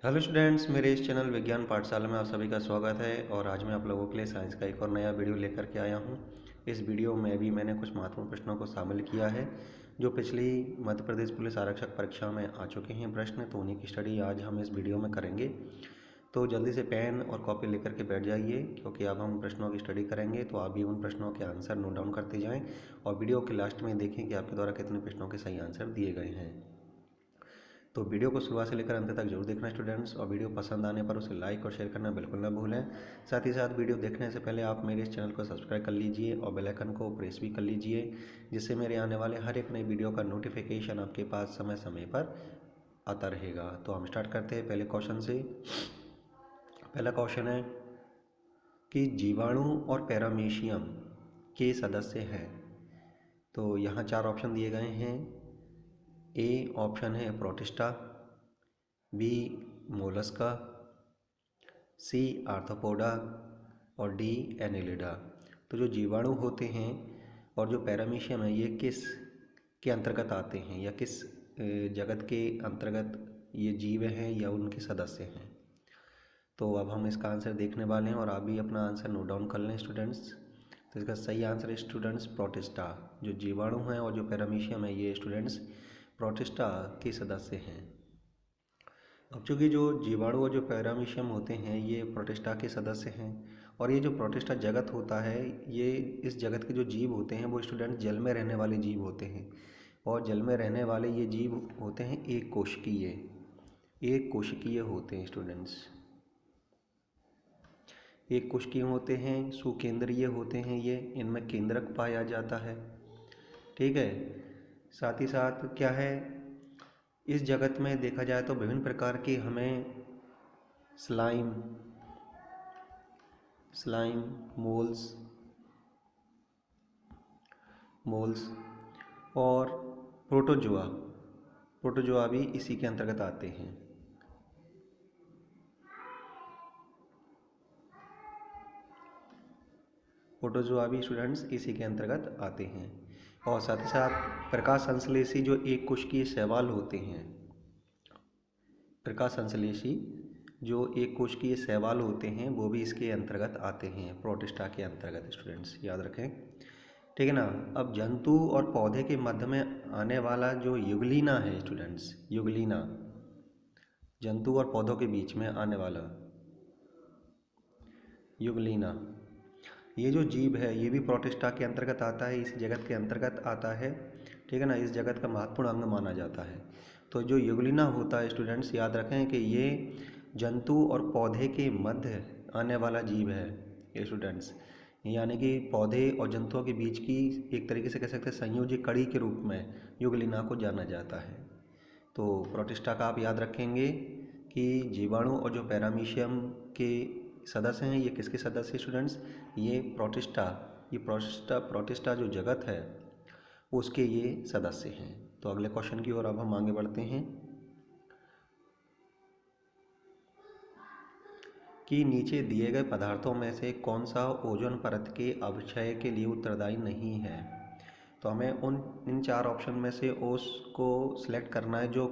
Hello students, मेरे इस channel विज्ञान पाठशाला में आप सभी का स्वागत है। और आज मैं आप लोगों के लिए साइंस का एक और नया वीडियो लेकर के आया हूं। इस वीडियो में भी मैंने कुछ महत्वपूर्ण प्रश्नों को शामिल किया है जो पिछली मध्य प्रदेश पुलिस आरक्षक परीक्षा में आ चुके हैं प्रश्न। तो उन्हीं की स्टडी आज हम इस वीडियो में करेंगे। तो जल्दी से पेन और कॉपी लेकर के बैठ जाइए, क्योंकि अब हम प्रश्नों की स्टडी करेंगे। तो आप भी उन प्रश्नों के आंसर नोट डाउन करते जाएँ और वीडियो के लास्ट में देखें कि आपके द्वारा कितने प्रश्नों के सही आंसर दिए गए हैं। तो वीडियो को शुरुआत से लेकर अंत तक जरूर देखना स्टूडेंट्स, और वीडियो पसंद आने पर उसे लाइक और शेयर करना बिल्कुल ना भूलें। साथ ही साथ वीडियो देखने से पहले आप मेरे इस चैनल को सब्सक्राइब कर लीजिए और बेल आइकन को प्रेस भी कर लीजिए, जिससे मेरे आने वाले हर एक नई वीडियो का नोटिफिकेशन आपके पास समय समय पर आता रहेगा। तो हम स्टार्ट करते हैं पहले क्वेश्चन से। पहला क्वेश्चन है कि जीवाणु और पैरामीशियम के सदस्य हैं। तो यहाँ चार ऑप्शन दिए गए हैं। ए ऑप्शन है प्रोटिस्टा, बी मोलस्का, सी आर्थ्रोपोडा और डी एनिलिडा। तो जो जीवाणु होते हैं और जो पैरामीशियम है, ये किस के अंतर्गत आते हैं या किस जगत के अंतर्गत ये जीव हैं या उनके सदस्य हैं। तो अब हम इसका आंसर देखने वाले हैं और आप भी अपना आंसर नोट डाउन कर लें स्टूडेंट्स। तो इसका सही आंसर है स्टूडेंट्स प्रोटिस्टा। जो जीवाणु हैं और जो पैरामीशियम है, ये स्टूडेंट्स प्रोटिस्टा के सदस्य हैं। अब चूँकि जो जीवाणु और जो पैरामीशियम होते हैं ये प्रोटिस्टा के सदस्य हैं, और ये जो प्रोटिस्टा जगत होता है, ये इस जगत के जो जीव होते हैं वो स्टूडेंट जल में रहने वाले जीव होते हैं। और जल में रहने वाले ये जीव होते हैं एक कोशिकीय होते हैं स्टूडेंट्स। एक कोशिकीय होते हैं, सुकेंद्रीय होते हैं, ये इनमें केंद्रक पाया जाता है। ठीक है। साथ ही साथ क्या है, इस जगत में देखा जाए तो विभिन्न प्रकार के हमें स्लाइम मोल्स और प्रोटोजोआ भी इसी के अंतर्गत आते हैं। प्रोटोजोआ भी स्टूडेंट्स इसी के अंतर्गत आते हैं। और साथ ही साथ प्रकाश संश्लेषी जो एक कोशिकीय शैवाल होते हैं, प्रकाश संश्लेषी जो एक कोशिकीय शैवाल होते हैं, वो भी इसके अंतर्गत आते हैं, प्रोटिस्टा के अंतर्गत स्टूडेंट्स, याद रखें। ठीक है ना। अब जंतु और पौधे के मध्य में आने वाला जो युगलीना है स्टूडेंट्स, युगलीना, जंतु और पौधों के बीच में आने वाला युगलीना, ये जो जीव है ये भी प्रोटिस्टा के अंतर्गत आता है, इस जगत के अंतर्गत आता है। ठीक है ना। इस जगत का महत्वपूर्ण अंग माना जाता है। तो जो युगलीना होता है स्टूडेंट्स, याद रखें कि ये जंतु और पौधे के मध्य आने वाला जीव है ये स्टूडेंट्स, यानी कि पौधे और जंतुओं के बीच की एक तरीके से कह सकते हैं संयोजी कड़ी के रूप में युगलीना को जाना जाता है। तो प्रोटिस्टा का आप याद रखेंगे कि जीवाणु और जो पैरामीशियम के सदस्य हैं, ये किसके सदस्य स्टूडेंट्स, ये प्रोटिस्टा जो जगत है उसके ये सदस्य हैं। तो अगले क्वेश्चन की ओर अब हम आगे बढ़ते हैं कि नीचे दिए गए पदार्थों में से कौन सा ओजोन परत के अवक्षय के लिए उत्तरदायी नहीं है। तो हमें इन चार ऑप्शन में से ओस को सिलेक्ट करना है जो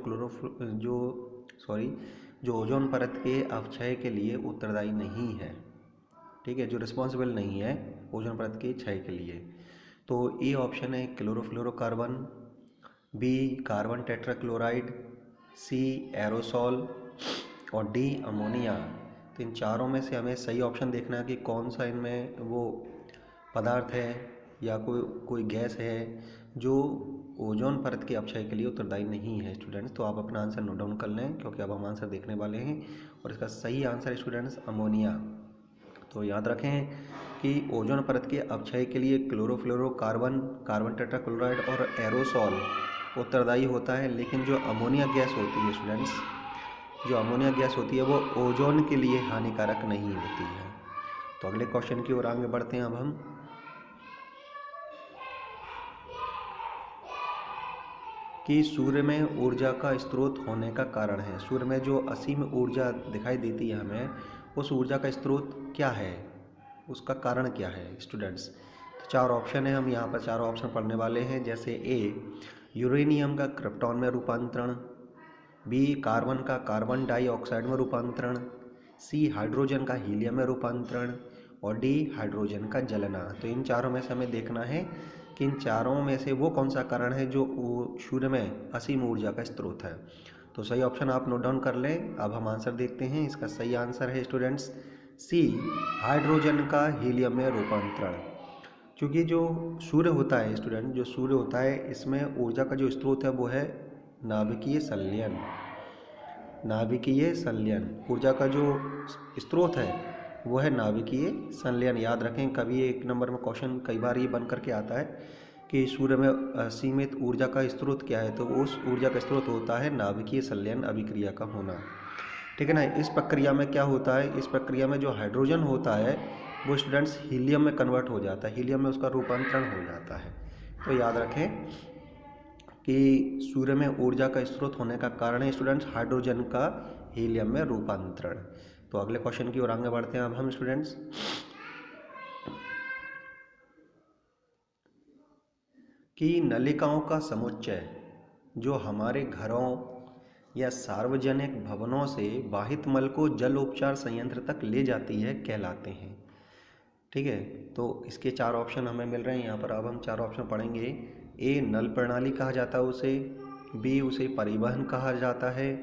ओजोन परत के अवक्षय के लिए उत्तरदायी नहीं है। ठीक है, जो रिस्पॉन्सिबल नहीं है ओजोन परत के क्षय के लिए। तो ए ऑप्शन है क्लोरोफ्लोरोकार्बन, बी कार्बन टेट्राक्लोराइड, सी एरोसॉल और डी अमोनिया। तो इन चारों में से हमें सही ऑप्शन देखना है कि कौन सा इनमें वो पदार्थ है या कोई गैस है जो ओजोन परत के अपक्षय के लिए उत्तरदायी नहीं है स्टूडेंट्स। तो आप अपना आंसर नोट डाउन कर लें, क्योंकि अब हम आंसर देखने वाले हैं। और इसका सही आंसर स्टूडेंट्स अमोनिया। तो याद रखें कि ओजोन परत के अपक्षय के लिए क्लोरोफ्लोरोकार्बन, कार्बन टेट्राक्लोराइड और एरोसॉल उत्तरदायी होता है, लेकिन जो अमोनिया गैस होती है स्टूडेंट्स, जो अमोनिया गैस होती है वो ओजोन के लिए हानिकारक नहीं होती है। तो अगले क्वेश्चन की ओर आगे बढ़ते हैं अब हम कि सूर्य में ऊर्जा का स्रोत होने का कारण है। सूर्य में जो असीम ऊर्जा दिखाई देती है हमें, उस ऊर्जा का स्रोत क्या है, उसका कारण क्या है स्टूडेंट्स। तो चार ऑप्शन है, हम यहाँ पर चारों ऑप्शन पढ़ने वाले हैं। जैसे ए यूरेनियम का क्रिप्टॉन में रूपांतरण, बी कार्बन का कार्बन डाइऑक्साइड में रूपांतरण, सी हाइड्रोजन का हीलियम में रूपांतरण और डी हाइड्रोजन का जलना। तो इन चारों में से हमें देखना है कि इन चारों में से वो कौन सा कारण है जो सूर्य में असीम ऊर्जा का स्रोत है। तो सही ऑप्शन आप नोट डाउन कर लें। अब हम आंसर देखते हैं। इसका सही आंसर है स्टूडेंट्स सी हाइड्रोजन का हीलियम में रूपांतरण। क्योंकि जो सूर्य होता है स्टूडेंट, जो सूर्य होता है इसमें ऊर्जा का जो स्रोत है वो है नाभिकीय संलयन। नाभिकीय संलयन ऊर्जा का जो स्रोत है वो है नाभिकीय संलयन। याद रखें, कभी एक नंबर में क्वेश्चन कई बार ये बन करके आता है कि सूर्य में सीमित ऊर्जा का स्रोत क्या है, तो उस ऊर्जा का स्रोत होता है नाभिकीय संलयन अभिक्रिया का होना। ठीक है ना। इस प्रक्रिया में क्या होता है, इस प्रक्रिया में जो हाइड्रोजन होता है वो स्टूडेंट्स हीलियम में कन्वर्ट हो जाता है, हीलियम में उसका रूपांतरण हो जाता है। तो याद रखें कि सूर्य में ऊर्जा का स्रोत होने का कारण है स्टूडेंट्स हाइड्रोजन का हीलियम में रूपांतरण। तो अगले क्वेश्चन की ओर आगे बढ़ते हैं अब हम स्टूडेंट्स। कि नलिकाओं का समुच्चय जो हमारे घरों या सार्वजनिक भवनों से वाहित मल को जल उपचार संयंत्र तक ले जाती है कहलाते हैं। ठीक है, तो इसके चार ऑप्शन हमें मिल रहे हैं यहाँ पर। अब हम चार ऑप्शन पढ़ेंगे। ए नल प्रणाली कहा जाता है उसे, बी उसे परिवहन कहा जाता है,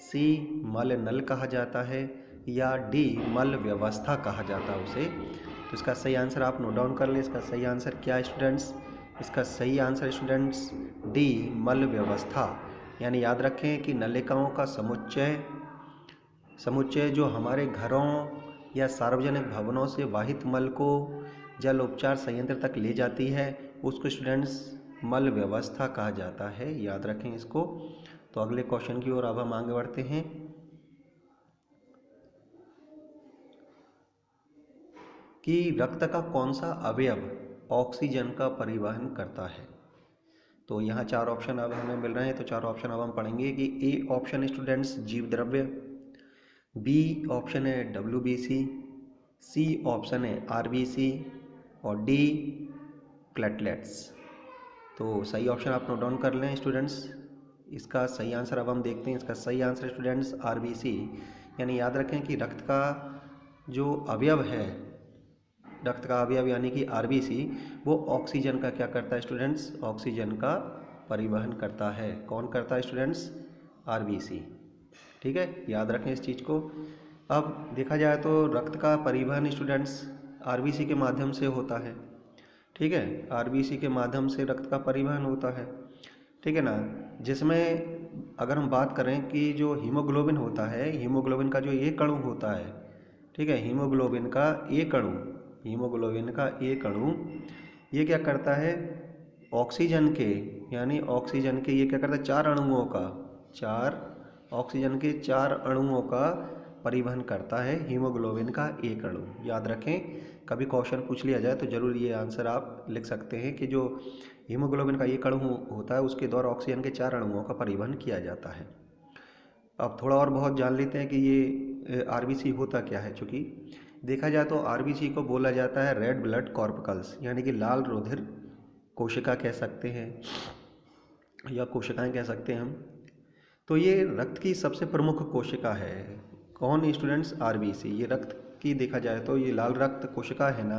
सी मल नल कहा जाता है या डी मल व्यवस्था कहा जाता है उसे। तो इसका सही आंसर आप नोट डाउन कर लें। इसका सही आंसर क्या है स्टूडेंट्स? इसका सही आंसर स्टूडेंट्स डी मल व्यवस्था। यानी याद रखें कि नलिकाओं का समुच्चय जो हमारे घरों या सार्वजनिक भवनों से वाहित मल को जल उपचार संयंत्र तक ले जाती है उसको स्टूडेंट्स मल व्यवस्था कहा जाता है। याद रखें इसको। तो अगले क्वेश्चन की ओर अब हम आगे बढ़ते हैं। कि रक्त का कौन सा अवयव ऑक्सीजन का परिवहन करता है। तो यहाँ चार ऑप्शन अब हमें मिल रहे हैं। तो चार ऑप्शन अब हम पढ़ेंगे कि ए ऑप्शन स्टूडेंट्स जीव द्रव्य, बी ऑप्शन है WBC, सी ऑप्शन है RBC और डी प्लेटलेट्स। तो सही ऑप्शन आप नोट डाउन कर लें स्टूडेंट्स। इसका सही आंसर अब हम देखते हैं। इसका सही आंसर स्टूडेंट्स RBC। यानी याद रखें कि रक्त का जो अवयव है, रक्त का अवयव यानी कि RBC, वो ऑक्सीजन का क्या करता है स्टूडेंट्स? ऑक्सीजन का परिवहन करता है। कौन करता है स्टूडेंट्स? RBC। ठीक है, याद रखें इस चीज़ को। अब देखा जाए तो रक्त का परिवहन स्टूडेंट्स RBC के माध्यम से होता है। ठीक है, RBC के माध्यम से रक्त का परिवहन होता है। ठीक है ना। जिसमें अगर हम बात करें कि जो हीमोग्लोबिन होता है, हीमोग्लोबिन का जो एक अणु होता है, ठीक है, हीमोग्लोबिन का एक अणु ये क्या करता है? ऑक्सीजन के ये क्या करता है? ऑक्सीजन के चार अणुओं का परिवहन करता है हीमोग्लोबिन का एक अणु। याद रखें, कभी क्वेश्चन पूछ लिया जाए तो जरूर ये आंसर आप लिख सकते हैं कि जो हीमोग्लोबिन का एक अणु होता है उसके द्वारा ऑक्सीजन के चार अणुओं का परिवहन किया जाता है। अब थोड़ा और बहुत जान लेते हैं कि ये RBC होता क्या है। चूँकि देखा जाए तो RBC को बोला जाता है रेड ब्लड कॉर्पकल्स, यानी कि लाल रुधिर कोशिका कह सकते हैं या कोशिकाएं कह सकते हैं हम। तो ये रक्त की सबसे प्रमुख कोशिका है। कौन स्टूडेंट्स? RBC। ये रक्त की देखा जाए तो ये लाल रक्त कोशिका है ना,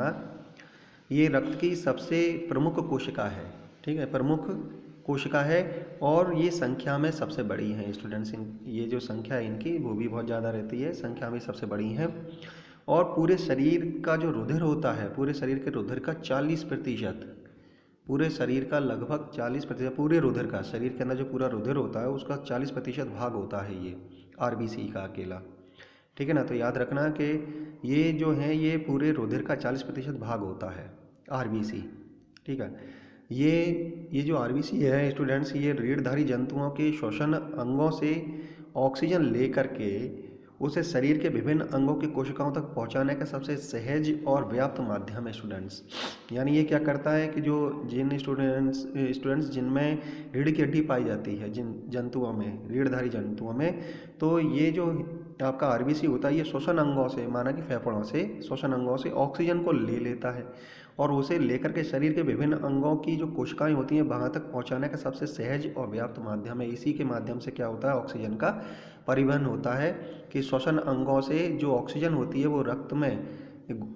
ये रक्त की सबसे प्रमुख कोशिका है। ठीक है, प्रमुख कोशिका है और ये संख्या में सबसे बड़ी है स्टूडेंट्स। ये जो संख्या है इनकी वो भी बहुत ज़्यादा रहती है, संख्या में सबसे बड़ी है। और पूरे शरीर का जो रुधिर होता है, पूरे शरीर के रुधिर का 40%, पूरे शरीर का लगभग 40%, पूरे रुधिर का, शरीर के अंदर जो पूरा रुधिर होता है उसका 40% भाग होता है ये RBC का अकेला। ठीक है ना। तो याद रखना कि ये जो है ये पूरे रुधिर का 40% भाग होता है RBC। ठीक है, ये जो RBC है स्टूडेंट्स, ये रीढ़धारी जंतुओं के श्वसन अंगों से ऑक्सीजन लेकर के उसे शरीर के विभिन्न अंगों की कोशिकाओं तक पहुंचाने का सबसे सहज और व्याप्त माध्यम है स्टूडेंट्स। यानी ये क्या करता है कि जो जिन स्टूडेंट्स जिनमें रीढ़ की हड्डी पाई जाती है, जिन जंतुओं में, रीढ़धारी जंतुओं में, तो ये जो आपका आरबीसी होता है ये श्वसन अंगों से, माना कि फेफड़ों से, श्वसन अंगों से ऑक्सीजन को ले लेता है और उसे लेकर के शरीर के विभिन्न अंगों की जो कोशिकाएं होती हैं वहाँ तक पहुँचाने का सबसे सहज और व्याप्त माध्यम है। इसी के माध्यम से क्या होता है, ऑक्सीजन का परिवहन होता है कि श्वसन अंगों से जो ऑक्सीजन होती है वो रक्त में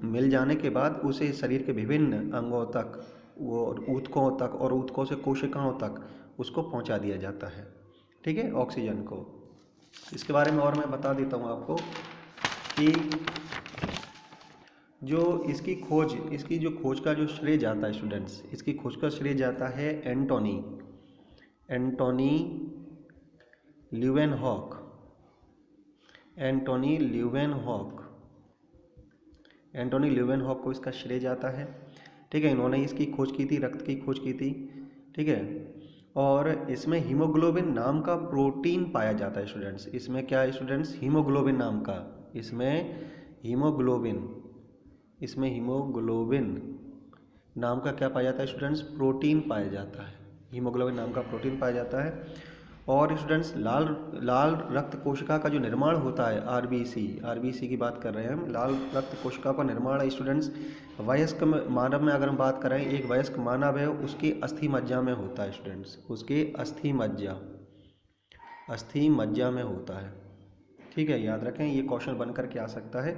मिल जाने के बाद उसे शरीर के विभिन्न अंगों तक, वो ऊतकों तक और ऊतकों से कोशिकाओं तक उसको पहुंचा दिया जाता है। ठीक है, ऑक्सीजन को। इसके बारे में और मैं बता देता हूं आपको कि जो इसकी जो खोज का जो श्रेय जाता है स्टूडेंट्स, इसकी खोज का श्रेय जाता है एंटोनी ल्यूवेनहॉक। एंटोनी ल्यूवेनहॉक को इसका श्रेय जाता है। ठीक है, इन्होंने इसकी खोज की थी, रक्त की खोज की थी। ठीक है, और इसमें हीमोग्लोबिन नाम का प्रोटीन पाया जाता है स्टूडेंट्स। इसमें क्या है स्टूडेंट्स, हीमोग्लोबिन नाम का, इसमें हीमोग्लोबिन नाम का क्या पाया जाता है स्टूडेंट्स, प्रोटीन पाया जाता है। हीमोग्लोबिन नाम का प्रोटीन पाया जाता है। और स्टूडेंट्स लाल रक्त कोशिका का जो निर्माण होता है, आरबीसी की बात कर रहे हैं हम। लाल रक्त कोशिका का निर्माण स्टूडेंट्स वयस्क मानव में अगर हम बात करें, एक वयस्क मानव है उसके अस्थि मज्जा में होता है स्टूडेंट्स, उसके अस्थि मज्जा में होता है। ठीक है, याद रखें, ये क्वेश्चन बनकर के आ सकता है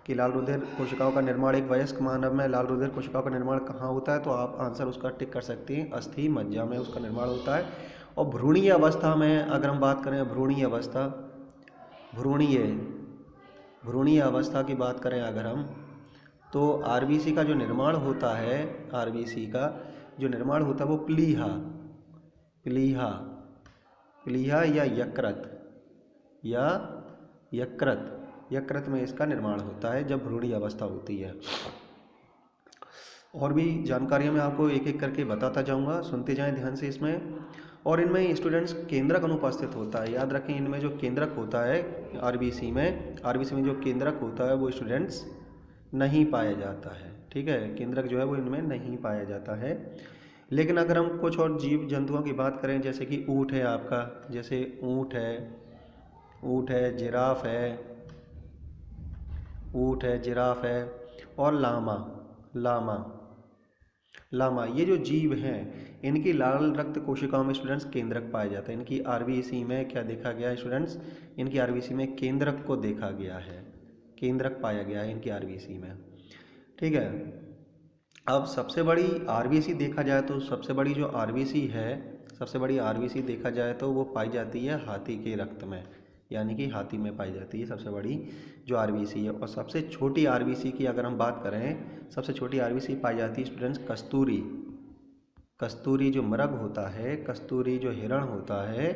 कि लाल रुधिर कोशिकाओं का निर्माण, एक वयस्क मानव में लाल रुधिर कोशिकाओं का निर्माण कहाँ होता है, तो आप आंसर उसका टिक कर सकते हैं, अस्थि मज्जा में उसका निर्माण होता है। और भ्रूणीय अवस्था में अगर हम बात करें, भ्रूणीय अवस्था की बात करें अगर हम, तो आरबीसी का जो निर्माण होता है, आरबीसी का जो निर्माण होता है वो प्लीहा या यकृत में इसका निर्माण होता है जब भ्रूणीय अवस्था होती है। और भी जानकारियां मैं आपको एक एक करके बताता जाऊंगा, सुनते जाएं ध्यान से इसमें। और इनमें स्टूडेंट्स केंद्रक अनुपस्थित होता है, याद रखें, इनमें जो केंद्रक होता है आरबीसी में जो केंद्रक होता है वो स्टूडेंट्स नहीं पाया जाता है। ठीक है, केंद्रक जो है वो इनमें नहीं पाया जाता है। लेकिन अगर हम कुछ और जीव जंतुओं की बात करें, जैसे कि ऊँट है आपका, जैसे ऊँट है, जिराफ है और लामा, ये जो जीव हैं इनकी लाल रक्त कोशिकाओं में स्टूडेंट्स केंद्रक पाया जाता है। इनकी आरबीसी में क्या देखा गया है स्टूडेंट्स, इनकी आरबीसी में केंद्रक को देखा गया है, केंद्रक पाया गया है इनकी आरबीसी में। ठीक है, अब सबसे बड़ी आरबीसी देखा जाए तो सबसे बड़ी आरबीसी देखा जाए तो वो पाई जाती है हाथी के रक्त में, यानी कि हाथी में पाई जाती है सबसे बड़ी जो आरबीसी है। और सबसे छोटी आरबीसी की अगर हम बात करें, सबसे छोटी आरबीसी पाई जाती है स्टूडेंट्स कस्तूरी जो मृग होता है, कस्तूरी जो हिरण होता है,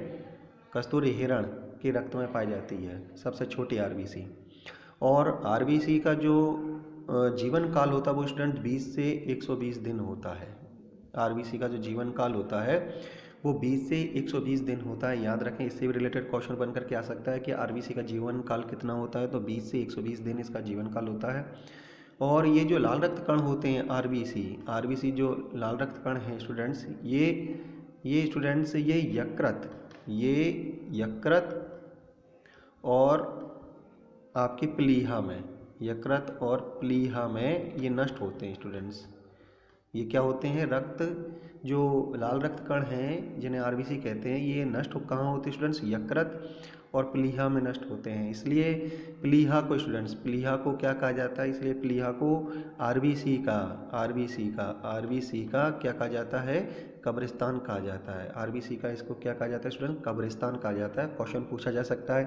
कस्तूरी हिरण के रक्त में पाई जाती है सबसे छोटी आरबीसी। और आरबीसी का जो जीवन काल होता है वो स्टूडेंट 20 से 120 दिन होता है। आरबीसी का जो जीवन काल होता है वो 20 से 120 दिन होता है, याद रखें। इससे भी रिलेटेड क्वेश्चन बनकर के आ सकता है कि आरबीसी का जीवन काल कितना होता है, तो 20 से 120 दिन इसका जीवन काल होता है। और ये जो लाल रक्त कण होते हैं आरबीसी जो लाल रक्त कण हैं स्टूडेंट्स, ये स्टूडेंट्स ये यकृत और आपकी यकृत और प्लीहा में ये नष्ट होते हैं स्टूडेंट्स। ये क्या होते हैं, जो लाल रक्त कण हैं जिन्हें आरबीसी कहते हैं, ये नष्ट कहाँ होते हैं स्टूडेंट्स, यकृत और प्लीहा में नष्ट होते हैं। इसलिए प्लीहा को क्या कहा जाता है, इसलिए प्लीहा को आरबीसी का क्या कहा जाता है, कब्रिस्तान कहा जाता है। आरबीसी का इसको क्या कहा जाता है स्टूडेंट, कब्रिस्तान कहा जाता है। क्वेश्चन पूछा जा सकता है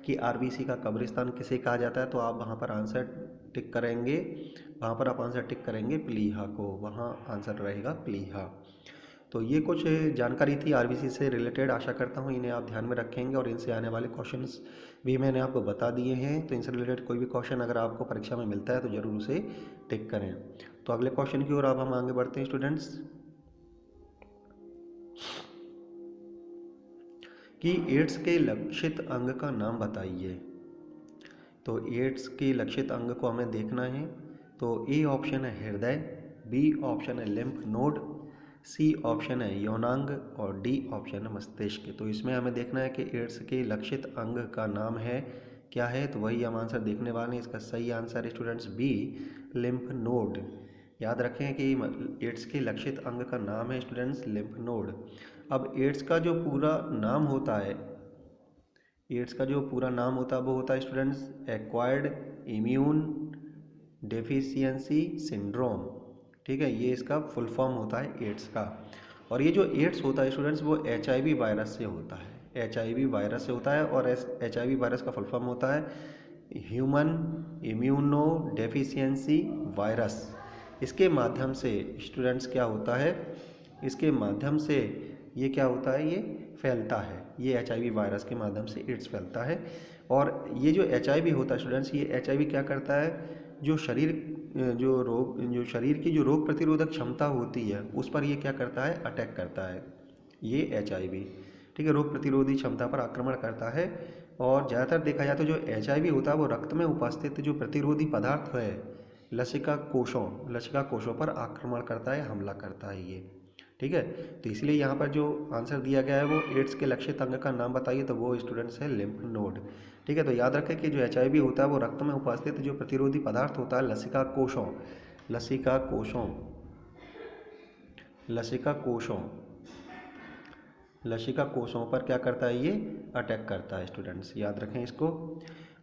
कि आरबीसी का कब्रिस्तान किसे कहा जाता है, तो आप वहाँ पर आंसर टिक करेंगे, प्लीहा को, वहाँ आंसर रहेगा प्लीहा। तो ये कुछ जानकारी थी आरबीसी से रिलेटेड, आशा करता हूँ इन्हें आप ध्यान में रखेंगे और इनसे आने वाले क्वेश्चंस भी मैंने आपको बता दिए हैं। तो इनसे रिलेटेड कोई भी क्वेश्चन अगर आपको परीक्षा में मिलता है तो ज़रूर उसे टिक करें। तो अगले क्वेश्चन की ओर अब हम आगे बढ़ते हैं स्टूडेंट्स, कि एड्स के लक्षित अंग का नाम बताइए। तो एड्स के लक्षित अंग को हमें देखना है। तो ए ऑप्शन है हृदय, बी ऑप्शन है लिम्फ नोड, सी ऑप्शन है यौनांग और डी ऑप्शन है मस्तिष्क। तो इसमें हमें देखना है कि एड्स के लक्षित अंग का नाम है क्या है, तो वही हम आंसर देखने वाले हैं। इसका सही answer students B, lymph node. याद रखें कि एड्स के लक्षित अंग का नाम है स्टूडेंट्स लिम्फ नोड। अब एड्स का जो पूरा नाम होता है, एड्स का जो पूरा नाम होता है वो होता है students acquired immune deficiency syndrome. ठीक है, ये इसका फुल फॉर्म होता है एड्स का। और ये जो एड्स होता है स्टूडेंट्स वो HIV वायरस से होता है, HIV वायरस से होता है। और HIV वायरस का फुल फॉर्म होता है ह्यूमन इम्यूनो डेफिशिएंसी वायरस। इसके माध्यम से स्टूडेंट्स क्या होता है, इसके माध्यम से ये क्या होता है, ये फैलता है। ये HIV वायरस के माध्यम से एड्स फैलता है। और ये जो HIV होता है स्टूडेंट्स, ये HIV क्या करता है, जो शरीर जो शरीर की जो रोग प्रतिरोधक क्षमता होती है उस पर ये क्या करता है, अटैक करता है ये HIV। ठीक है, रोग प्रतिरोधी क्षमता पर आक्रमण करता है। और ज़्यादातर देखा जाए तो जो HIV होता है वो रक्त में उपस्थित जो प्रतिरोधी पदार्थ है लसिका कोशों पर आक्रमण करता है, हमला करता है ये। ठीक है, तो इसलिए यहाँ पर जो आंसर दिया गया है वो एड्स के लक्षित अंग का नाम बताइए, तो वो स्टूडेंट्स है लिम्फ नोड। ठीक है, तो याद रखें कि जो HIV होता है वो रक्त में उपस्थित जो प्रतिरोधी पदार्थ होता है लसिका कोशों पर क्या करता है, ये अटैक करता है स्टूडेंट्स, याद रखें इसको।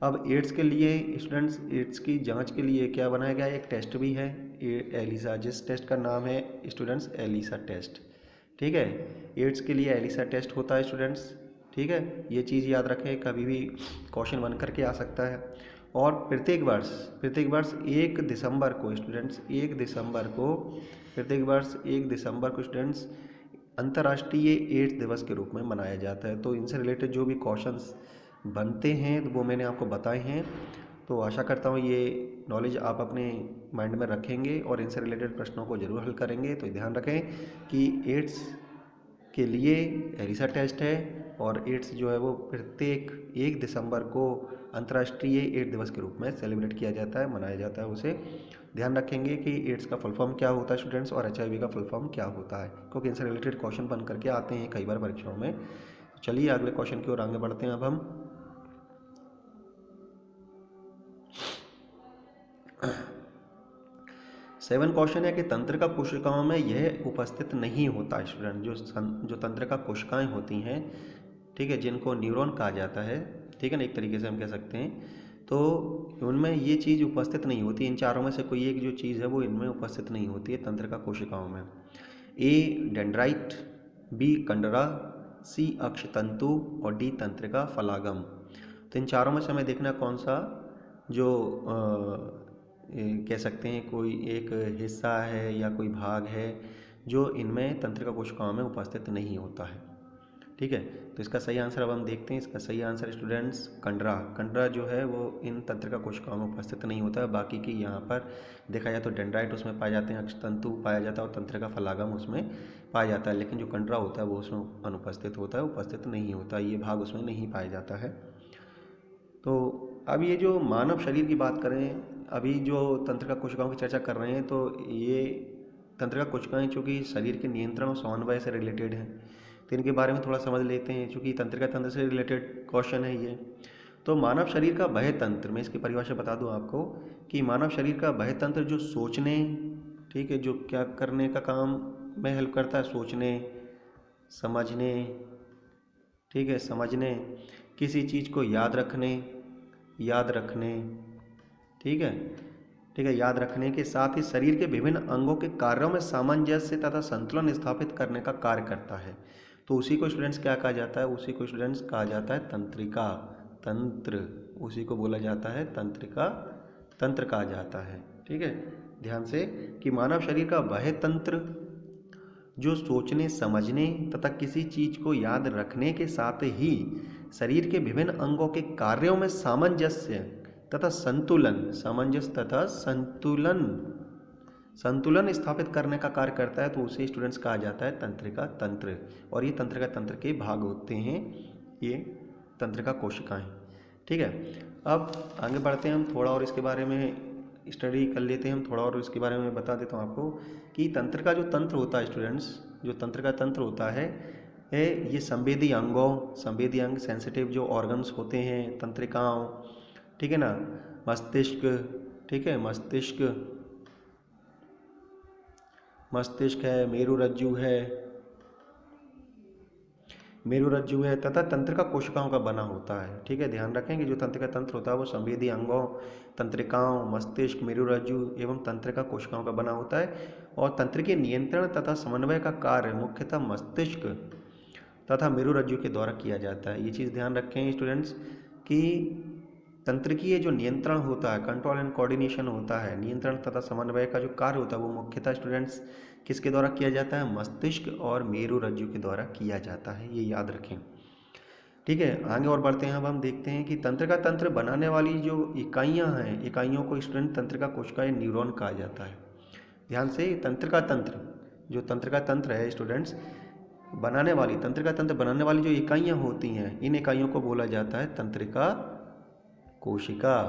अब एड्स के लिए स्टूडेंट्स, एड्स की जांच के लिए क्या बनाया गया है, एक टेस्ट भी है एलिसा, जिस टेस्ट का नाम है स्टूडेंट्स एलिसा टेस्ट। ठीक है, एड्स के लिए एलिसा टेस्ट होता है स्टूडेंट्स। ठीक है, ये चीज़ याद रखें, कभी भी क्वेश्चन बन करके आ सकता है। और प्रत्येक वर्ष 1 दिसंबर को स्टूडेंट्स, 1 दिसंबर को स्टूडेंट्स अंतर्राष्ट्रीय एड्स दिवस के रूप में मनाया जाता है। तो इनसे रिलेटेड जो भी क्वेश्चंस बनते हैं वो मैंने आपको बताए हैं। तो आशा करता हूँ ये नॉलेज आप अपने माइंड में रखेंगे और इनसे रिलेटेड प्रश्नों को जरूर हल करेंगे। तो ध्यान रखें कि एड्स के लिए एलिसा टेस्ट है और एड्स जो है वो प्रत्येक 1 दिसंबर को अंतर्राष्ट्रीय एड्स दिवस के रूप में सेलिब्रेट किया जाता है, मनाया जाता है उसे। ध्यान रखेंगे कि एड्स का फुल फॉर्म क्या होता है स्टूडेंट्स और HIV का फुल फॉर्म क्या होता है, क्योंकि इनसे रिलेटेड क्वेश्चन बन करके आते हैं कई बार परीक्षाओं में। चलिए अगले क्वेश्चन की ओर आगे बढ़ते हैं अब हम। सेवन क्वेश्चन है कि तंत्रिका कोशिकाओं में यह उपस्थित नहीं होता स्टूडेंट, जो तंत्रिका कोशिकाएं होती हैं, ठीक है, जिनको न्यूरॉन कहा जाता है, ठीक है ना, एक तरीके से हम कह सकते हैं, तो उनमें ये चीज़ उपस्थित नहीं होती। इन चारों में से कोई एक जो चीज़ है वो इनमें उपस्थित नहीं होती है तंत्रिका कोशिकाओं में। A डेंड्राइट, B कंडरा, C अक्षतंतु और D तंत्रिका फलागम। तो इन चारों में से हमें देखना कौन सा जो कह सकते हैं कोई एक हिस्सा है या कोई भाग है जो इनमें तंत्रिका कोशिकाओं में उपस्थित नहीं होता है। ठीक है, तो इसका सही आंसर अब हम देखते हैं। इसका सही आंसर स्टूडेंट्स कंडरा जो है वो इन तंत्रिका कोशिकाओं में उपस्थित नहीं होता है। बाकी की यहाँ पर देखा जाए तो डेंड्राइट उसमें पाए जाते हैं, अक्षतंतु पाया जाता है और तंत्रिका फलागम उसमें पाया जाता है, लेकिन जो कंडरा होता है वो उसमें अनुपस्थित होता है, उपस्थित नहीं होता, ये भाग उसमें नहीं पाया जाता है। तो अब ये जो मानव शरीर की बात करें, अभी जो तंत्रिका कोशिकाओं की चर्चा कर रहे हैं, तो ये तंत्रिका कोशिकाएं चूँकि शरीर के नियंत्रण और समन्वय से रिलेटेड हैं, तो इनके बारे में थोड़ा समझ लेते हैं, चूँकि तंत्रिका तंत्र से रिलेटेड क्वेश्चन है ये। तो मानव शरीर का बाह्य तंत्र, मैं इसकी परिभाषा बता दूं आपको कि मानव शरीर का बाह्य तंत्र जो सोचने, ठीक है, जो क्या करने का काम में हेल्प करता है, सोचने, समझने, ठीक है, समझने, किसी चीज़ को याद रखने, ठीक है, याद रखने के साथ ही शरीर के विभिन्न अंगों के कार्यों में सामंजस्य तथा संतुलन स्थापित करने का कार्य करता है। तो उसी को स्टूडेंट्स क्या कहा जाता है, उसी को स्टूडेंट्स कहा जाता है तंत्रिका तंत्र, उसी को बोला जाता है तंत्रिका तंत्र कहा जाता है। ठीक है, ध्यान से कि मानव शरीर का बाह्य तंत्र जो सोचने, समझने तथा किसी चीज को याद रखने के साथ ही शरीर के विभिन्न अंगों के कार्यों में सामंजस्य तथा संतुलन स्थापित करने का कार्य करता है। तो उसे स्टूडेंट्स कहा जाता है तंत्रिका तंत्र। और ये तंत्रिका तंत्र के भाग होते हैं, ये तंत्रिका कोशिकाएं। ठीक है, अब आगे बढ़ते हैं हम, थोड़ा और इसके बारे में स्टडी कर लेते हैं हम, थोड़ा और इसके बारे में बता देता हूँ आपको कि तंत्र का जो तंत्र होता है स्टूडेंट्स, जो तंत्र का तंत्र होता है ये संवेदी अंग, सेंसिटिव जो ऑर्गन्स होते हैं तंत्रिकाओं, ठीक है ना, मस्तिष्क, ठीक है, मस्तिष्क है, मेरुरज्जु है तथा तंत्रिका कोशिकाओं का बना होता है। ठीक है, ध्यान रखें कि जो तंत्रिका तंत्र होता है वो संवेदी अंगों, तंत्रिकाओं, मस्तिष्क, मेरुरज्जु एवं तंत्रिका कोशिकाओं का बना होता है और तंत्रिकीय नियंत्रण तथा समन्वय का कार्य मुख्यतः मस्तिष्क तथा मेरुरज्जु के द्वारा किया जाता है। ये चीज़ ध्यान रखें स्टूडेंट्स कि तंत्रिकीय जो नियंत्रण होता है, कंट्रोल एंड कोऑर्डिनेशन होता है, नियंत्रण तथा समन्वय का जो कार्य होता है वो मुख्यतः स्टूडेंट्स किसके द्वारा किया जाता है? मस्तिष्क और मेरुरज्जु के द्वारा किया जाता है, ये याद रखें। ठीक है, आगे और बढ़ते हैं। अब हम देखते हैं कि तंत्रिका तंत्र बनाने वाली जो इकाइयां हैं, इकाइयों को स्टूडेंट तंत्रिका कोशिकाएं न्यूरॉन कहा जाता है। ध्यान से, तंत्रिका तंत्र, जो तंत्रिका तंत्र है स्टूडेंट्स, तंत्रिका तंत्र बनाने वाली जो इकाइयां होती हैं, इन इकाइयों को बोला जाता है तंत्रिका कोशिका।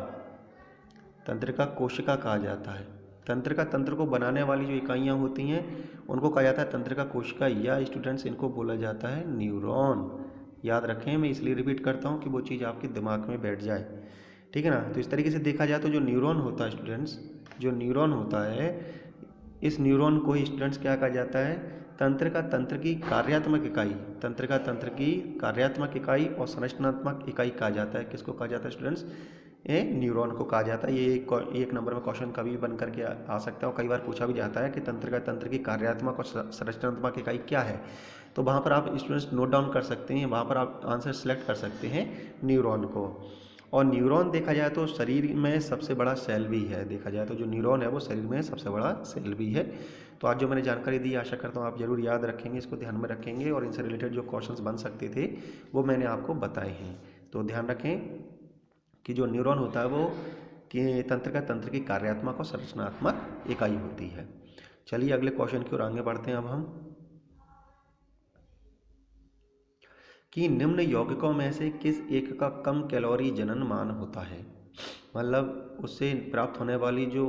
तंत्रिका कोशिका कहा जाता है। तंत्रिका तंत्र को बनाने वाली जो इकाइयां होती हैं उनको कहा जाता है तंत्रिका कोशिका, या स्टूडेंट्स इनको बोला जाता है न्यूरॉन। याद रखें, मैं इसलिए रिपीट करता हूं कि वो चीज़ आपके दिमाग में बैठ जाए। ठीक है ना, तो इस तरीके से देखा जाए तो जो न्यूरॉन होता है स्टूडेंट्स, जो न्यूरॉन होता है, इस न्यूरॉन को ही स्टूडेंट्स क्या कहा जाता है? तंत्रिका तंत्र की कार्यात्मक इकाई, तंत्रिका तंत्र की कार्यात्मक इकाई और संरचनात्मक इकाई कहा जाता है। किसको कहा जाता है स्टूडेंट्स? ये न्यूरॉन को कहा जाता है। ये एक नंबर में क्वेश्चन कभी बन करके आ सकता है और कई बार पूछा भी जाता है कि तंत्रिका तंत्र की कार्यात्मक और संरचनात्मक इकाई क्या है। तो वहाँ पर आप स्टूडेंट्स नोट डाउन कर सकते हैं, वहाँ पर आप आंसर सेलेक्ट कर सकते हैं न्यूरॉन को। और न्यूरॉन देखा जाए तो शरीर में सबसे बड़ा सेल भी है। देखा जाए तो जो न्यूरॉन है वो शरीर में सबसे बड़ा सेल भी है। तो आज जो मैंने जानकारी दी, आशा करता हूँ आप जरूर याद रखेंगे, इसको ध्यान में रखेंगे और इनसे रिलेटेड जो क्वेश्चंस बन सकते थे वो मैंने आपको बताए हैं। तो ध्यान रखें कि जो न्यूरॉन होता है वो कि तंत्रिका तंत्र की कार्यात्मक और संरचनात्मक इकाई होती है। चलिए अगले क्वेश्चन की ओर आगे बढ़ते हैं अब हम, कि निम्न यौगिकों में से किस एक का कम कैलोरी जनन मान होता है? मतलब उससे प्राप्त होने वाली जो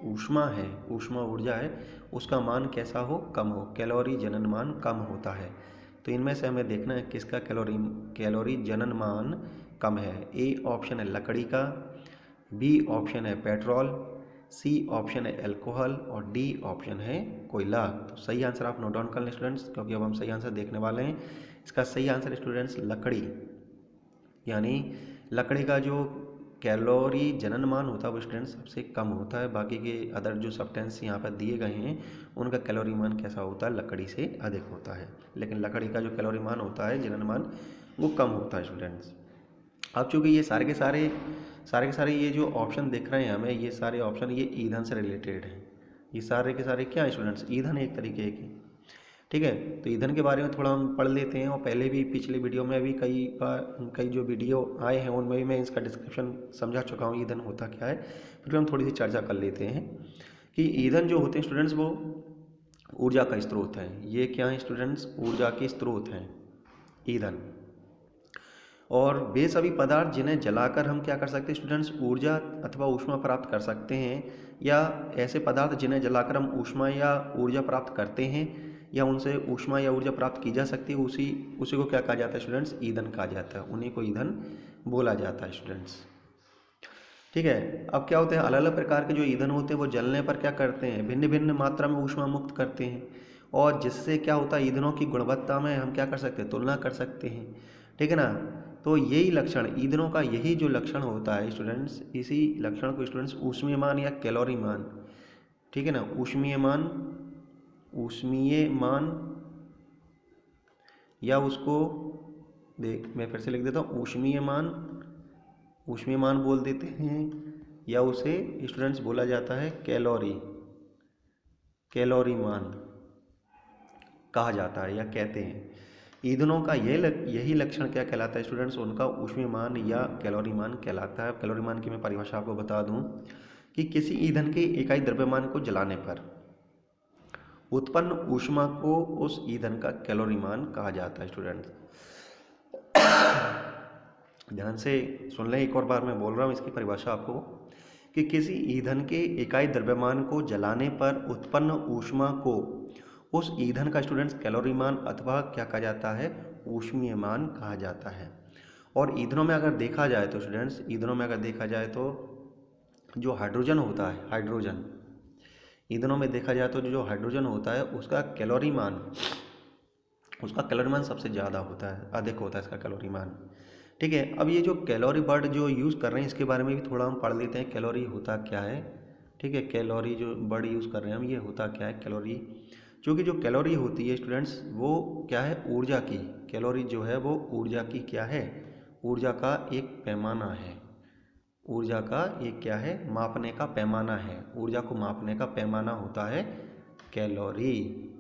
ऊष्मा है, ऊष्मा ऊर्जा है, उसका मान कैसा हो? कम हो, कैलोरी जनन मान कम होता है। तो इनमें से हमें देखना है किसका कैलोरी जनन मान कम है। ए ऑप्शन है लकड़ी का, बी ऑप्शन है पेट्रोल, सी ऑप्शन है अल्कोहल और डी ऑप्शन है कोयला। तो सही आंसर आप नोट डाउन कर लें स्टूडेंट्स, क्योंकि अब हम सही आंसर देखने वाले हैं। इसका सही आंसर स्टूडेंट्स लकड़ी, यानी लकड़ी का जो कैलोरी जनन मान होता है वो स्टूडेंट्स सबसे कम होता है। बाकी के अदर जो सब्सटेंस यहाँ पर दिए गए हैं उनका कैलोरी मान कैसा होता है? लकड़ी से अधिक होता है, लेकिन लकड़ी का जो कैलोरी मान होता है, जनन मान, वो कम होता है स्टूडेंट्स। अब चूंकि ये सारे के सारे ये जो ऑप्शन दिख रहे हैं हमें, ये सारे ऑप्शन ये ईंधन से रिलेटेड हैं। ये सारे के सारे क्या है स्टूडेंट्स? ईंधन एक तरीके की। ठीक है, तो ईंधन के बारे में थोड़ा हम पढ़ लेते हैं और पहले भी पिछले वीडियो में भी कई जो वीडियो आए हैं उनमें भी मैं इसका डिस्क्रिप्शन समझा चुका हूँ ईंधन होता क्या है। फिर हम थोड़ी सी चर्चा कर लेते हैं कि ईंधन जो होते हैं स्टूडेंट्स वो ऊर्जा का स्रोत है। ये क्या है स्टूडेंट्स? ऊर्जा के स्रोत हैं ईंधन। और वे सभी पदार्थ जिन्हें जलाकर हम क्या कर सकते हैं स्टूडेंट्स? ऊर्जा अथवा ऊष्मा प्राप्त कर सकते हैं, या ऐसे पदार्थ जिन्हें जलाकर हम ऊष्मा या ऊर्जा प्राप्त करते हैं या उनसे ऊष्मा या ऊर्जा प्राप्त की जा सकती है, उसी को क्या कहा जाता है स्टूडेंट्स? ईंधन कहा जाता है। उन्हीं को ईंधन बोला जाता है स्टूडेंट्स। ठीक है, अब क्या होते हैं, अलग अलग प्रकार के जो ईंधन होते हैं वो जलने पर क्या करते हैं? भिन्न भिन्न मात्रा में ऊष्मा मुक्त करते हैं, और जिससे क्या होता है, ईंधनों की गुणवत्ता में हम क्या कर सकते हैं? तुलना कर सकते हैं। ठीक है ना, तो यही लक्षण, ईंधनों का यही जो लक्षण होता है स्टूडेंट्स, इसी लक्षण को स्टूडेंट्स ऊष्मीय मान या कैलोरी मान, ठीक है ना, ऊष्मीय मान, या उसको देख मैं फिर से लिख देता हूँ, ऊष्मीय मान बोल देते हैं, या उसे स्टूडेंट्स बोला जाता है कैलोरी मान कहा जाता है या कहते हैं। ईंधनों का यही लक्षण क्या कहलाता है स्टूडेंट्स? उनका ऊष्मीय मान या कैलोरी मान कहलाता है। कैलोरी मान की मैं परिभाषा आपको बता दूं कि किसी ईंधन के इकाई द्रव्यमान को जलाने पर उत्पन्न ऊष्मा को उस ईंधन का कैलोरी मान कहा जाता है स्टूडेंट्स। ध्यान से सुन लें, एक और बार मैं बोल रहा हूँ इसकी परिभाषा आपको, कि किसी ईंधन के इकाई द्रव्यमान को जलाने पर उत्पन्न ऊष्मा को उस ईंधन का स्टूडेंट्स कैलोरी मान अथवा क्या कहा जाता है? ऊष्मीय मान कहा जाता है। और ईंधनों में अगर देखा जाए तो स्टूडेंट्स, ईंधनों में अगर देखा जाए तो जो हाइड्रोजन होता है, हाइड्रोजन ईंधनों में देखा जाए तो जो हाइड्रोजन होता है उसका कैलोरी मान सबसे ज़्यादा होता है, अधिक होता है इसका कैलोरी मान। ठीक है, अब ये जो कैलोरी वर्ड जो यूज़ कर रहे हैं इसके बारे में भी थोड़ा हम पढ़ लेते हैं, कैलोरी होता क्या है। ठीक है, कैलोरी जो वर्ड यूज़ कर रहे हैं हम, ये होता क्या है कैलोरी। क्योंकि जो कैलोरी होती है स्टूडेंट्स वो क्या है, ऊर्जा की, कैलोरी जो है वो ऊर्जा की क्या है, ऊर्जा का एक पैमाना है। ऊर्जा का एक क्या है, मापने का पैमाना है। ऊर्जा को मापने का पैमाना होता है कैलोरी।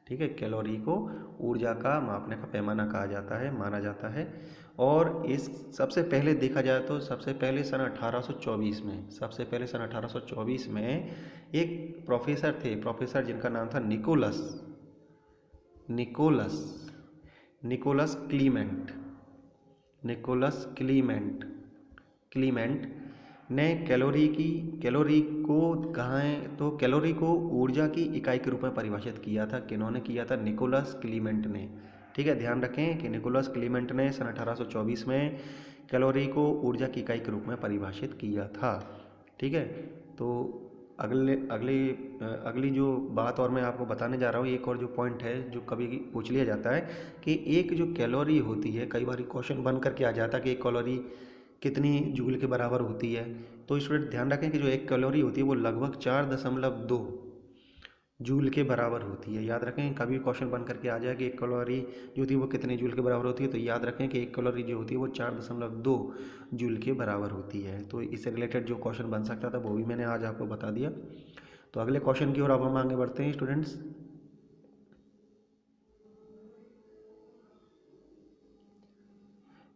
ठीक है, कैलोरी को ऊर्जा का मापने का पैमाना कहा जाता है, माना जाता है। और इस सबसे पहले देखा जाए तो सबसे पहले सन 1824 में, सबसे पहले सन 1824 में एक प्रोफेसर थे, प्रोफेसर जिनका नाम था Nicholas Nicholas Nicholas Clement Nicholas Clement Clement ने कैलोरी को कहा है, तो कैलोरी को ऊर्जा की इकाई के रूप में परिभाषित किया था। किन्होंने किया था, निकोलस क्लीमेंट ने। ठीक है, ध्यान रखें कि निकोलस क्लीमेंट ने सन 1824 में कैलोरी को ऊर्जा की इकाई के रूप में परिभाषित किया था। ठीक है, तो अगली जो बात और मैं आपको बताने जा रहा हूँ, एक और जो पॉइंट है जो कभी पूछ लिया जाता है कि एक जो कैलोरी होती है, कई बार क्वेश्चन बन करके आ जाता है कि एक कैलोरी कितनी जूल के बराबर होती है। तो स्टूडेंट ध्यान रखें कि जो एक कैलोरी होती है वो लगभग 4.2 जूल के बराबर होती है। याद रखें, कभी क्वेश्चन बन करके आ जाए कि एक कैलोरी जो होती है वो कितने जूल के बराबर होती है, तो याद रखें कि एक कैलोरी जो होती है वो 4.2 जूल के बराबर होती है। तो इससे रिलेटेड जो क्वेश्चन बन सकता था वो भी मैंने आज आपको बता दिया। तो अगले क्वेश्चन की ओर अब हम आगे बढ़ते हैं स्टूडेंट्स।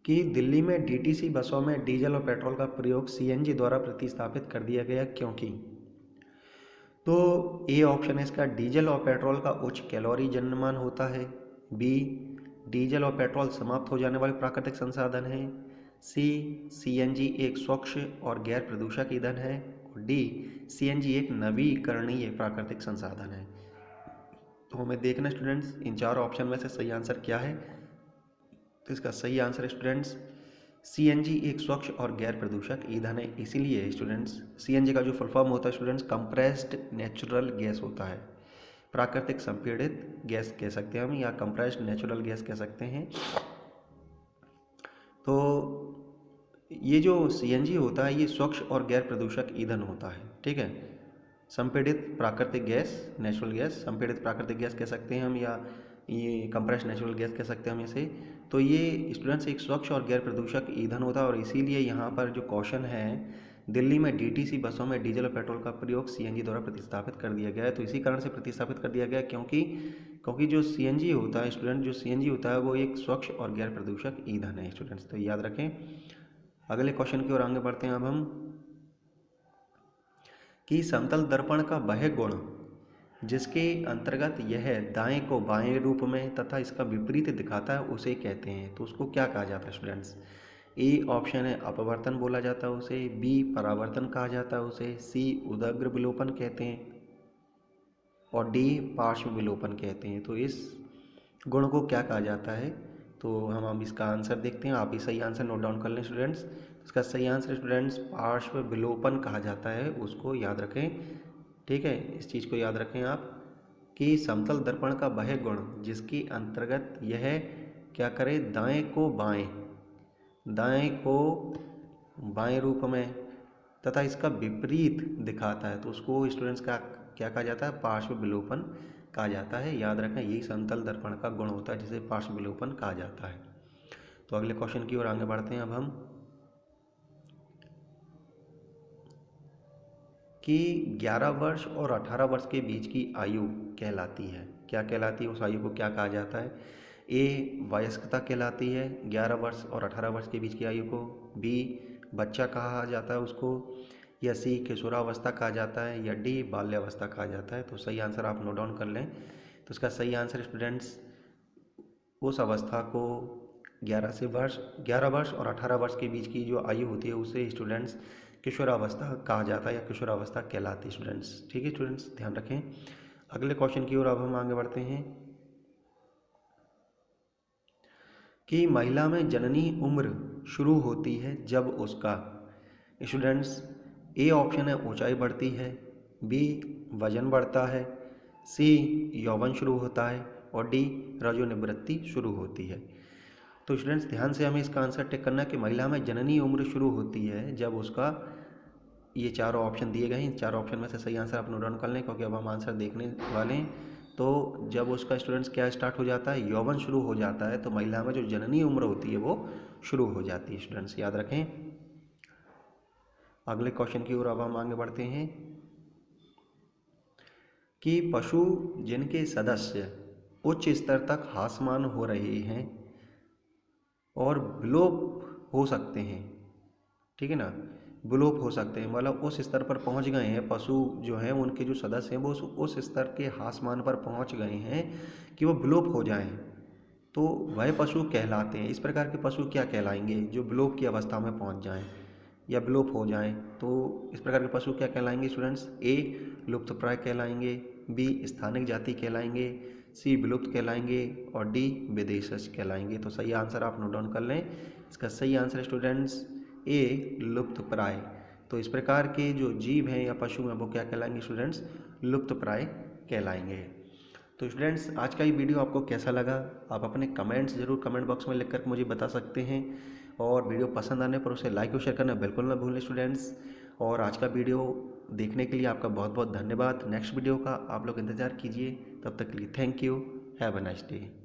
कि दिल्ली में डीटीसी बसों में डीजल और पेट्रोल का प्रयोग सीएनजी द्वारा प्रतिस्थापित कर दिया गया, क्योंकि? तो ए ऑप्शन है इसका, डीजल और पेट्रोल का उच्च कैलोरी जनमान होता है। बी, डीजल और पेट्रोल समाप्त हो जाने वाले प्राकृतिक संसाधन हैं। सी, सीएनजी एक स्वच्छ और गैर प्रदूषक ईंधन है। और डी, सीएनजी एक नवीकरणीय प्राकृतिक संसाधन है। तो हमें देखना स्टूडेंट्स इन चार ऑप्शन में से सही आंसर क्या है। तो इसका सही आंसर है स्टूडेंट्स, सीएनजी एक स्वच्छ और गैर प्रदूषक ईंधन है। इसीलिए स्टूडेंट्स सीएनजी का जो फुल फॉर्म होता है स्टूडेंट्स, कंप्रेस्ड नेचुरल गैस होता है। प्राकृतिक संपीड़ित गैस कह सकते हैं हम, या कंप्रेस्ड नेचुरल गैस कह सकते हैं। तो ये जो सीएनजी होता है ये स्वच्छ और गैर प्रदूषक ईंधन होता है। ठीक है, संपीड़ित प्राकृतिक गैस, नेचुरल गैस, संपीड़ित प्राकृतिक गैस कह सकते हैं हम, या ये कंप्रेस्ड नेचुरल गैस कह सकते हैं हम इसे। तो ये स्टूडेंट्स एक स्वच्छ और गैर प्रदूषक ईंधन होता है। और इसीलिए यहाँ पर जो क्वेश्चन है, दिल्ली में डीटीसी बसों में डीजल और पेट्रोल का प्रयोग सीएनजी द्वारा प्रतिस्थापित कर दिया गया है। तो इसी कारण से प्रतिस्थापित कर दिया गया क्योंकि जो सीएनजी होता है स्टूडेंट, जो सीएनजी होता है वो एक स्वच्छ और गैर प्रदूषक ईंधन है स्टूडेंट्स। तो याद रखें। अगले क्वेश्चन की ओर आगे बढ़ते हैं अब हम, कि समतल दर्पण का वह गुण जिसके अंतर्गत यह दाएं को बाएं रूप में तथा इसका विपरीत दिखाता है उसे कहते हैं। तो उसको क्या कहा जाता है स्टूडेंट्स? ए ऑप्शन है अपवर्तन बोला जाता है उसे, बी परावर्तन कहा जाता है उसे, सी उदग्र विलोपन कहते हैं, और डी पार्श्व विलोपन कहते हैं। तो इस गुण को क्या कहा जाता है? तो हम इसका आंसर देखते हैं। आप भी सही आंसर नोट डाउन कर लें स्टूडेंट्स। इसका सही आंसर स्टूडेंट्स पार्श्व विलोपन कहा जाता है, उसको याद रखें। ठीक है, इस चीज़ को याद रखें आप, कि समतल दर्पण का वह गुण जिसके अंतर्गत यह क्या करे, दाएं को बाएं रूप में तथा इसका विपरीत दिखाता है, तो उसको स्टूडेंट्स का क्या कहा जाता है? पार्श्व विलोपन कहा जाता है। याद रखें, यही समतल दर्पण का गुण होता है जिसे पार्श्व विलोपन कहा जाता है। तो अगले क्वेश्चन की ओर आगे बढ़ते हैं अब हम, कि 11 वर्ष और 18 वर्ष के बीच की आयु कहलाती है, क्या कहलाती है? उस आयु को क्या कहा जाता है? ए वयस्कता कहलाती है 11 वर्ष और 18 वर्ष के बीच की आयु को, बी बच्चा कहा जाता है उसको, या सी किशोरावस्था कहा जाता है, या डी बाल्यावस्था कहा जाता है। तो सही आंसर आप नोट डाउन कर लें। तो इसका सही आंसर स्टूडेंट्स, उस अवस्था को 11 वर्ष और 18 वर्ष के बीच की जो आयु होती है उसे स्टूडेंट्स किशोरावस्था कहा जाता है, या किशोरावस्था कहलाती है स्टूडेंट्स। ठीक है स्टूडेंट्स, ध्यान रखें। अगले क्वेश्चन की ओर अब हम आगे बढ़ते हैं, कि महिला में जननी उम्र शुरू होती है जब उसका, स्टूडेंट्स, ए ऑप्शन है ऊंचाई बढ़ती है, बी वजन बढ़ता है, सी यौवन शुरू होता है और डी रजोनिवृत्ति शुरू होती है। तो स्टूडेंट्स ध्यान से हमें इसका आंसर टिक करना है कि महिला में जननी उम्र शुरू होती है जब उसका, ये चारों ऑप्शन दिए गए हैं, चारों ऑप्शन में से सही आंसर आप नोट डाउन कर लें क्योंकि अब हम आंसर देखने वाले हैं। तो जब उसका स्टूडेंट्स क्या स्टार्ट हो जाता है, यौवन शुरू हो जाता है, तो महिला में जो जननी उम्र होती है वो शुरू हो जाती है। स्टूडेंट्स याद रखें। अगले क्वेश्चन की ओर अब हम आगे बढ़ते हैं कि पशु जिनके सदस्य उच्च स्तर तक हासमान हो रहे हैं और विलोप हो सकते हैं, ठीक है ना, विलोप हो सकते हैं, मतलब उस स्तर पर पहुंच गए हैं, पशु जो हैं उनके जो सदस्य हैं वो उस स्तर के हासमान पर पहुंच गए हैं कि वो विलोप हो जाएं, तो वह पशु कहलाते हैं। इस प्रकार के पशु क्या कहलाएंगे? जो विलोप की अवस्था में पहुंच जाएं या विलोप हो जाएं, तो इस प्रकार के पशु क्या कहलाएंगे स्टूडेंट्स? ए लुप्तप्राय कहलाएंगे, बी स्थानिक जाति कहलाएंगे, सी विलुप्त कहलाएंगे और डी विदेशज कहलाएंगे। तो सही आंसर आप नोट डाउन कर लें। इसका सही आंसर स्टूडेंट्स ए लुप्तप्राय। तो इस प्रकार के जो जीव हैं या पशु हैं वो क्या कहलाएंगे स्टूडेंट्स? लुप्तप्राय कहलाएंगे। तो स्टूडेंट्स आज का ये वीडियो आपको कैसा लगा? आप अपने कमेंट्स जरूर कमेंट बॉक्स में लिखकर मुझे बता सकते हैं और वीडियो पसंद आने पर उसे लाइक और शेयर करना बिल्कुल ना भूलें स्टूडेंट्स। और आज का वीडियो देखने के लिए आपका बहुत बहुत धन्यवाद। नेक्स्ट वीडियो का आप लोग इंतज़ार कीजिए। तब तक के लिए thank you. Have a nice day.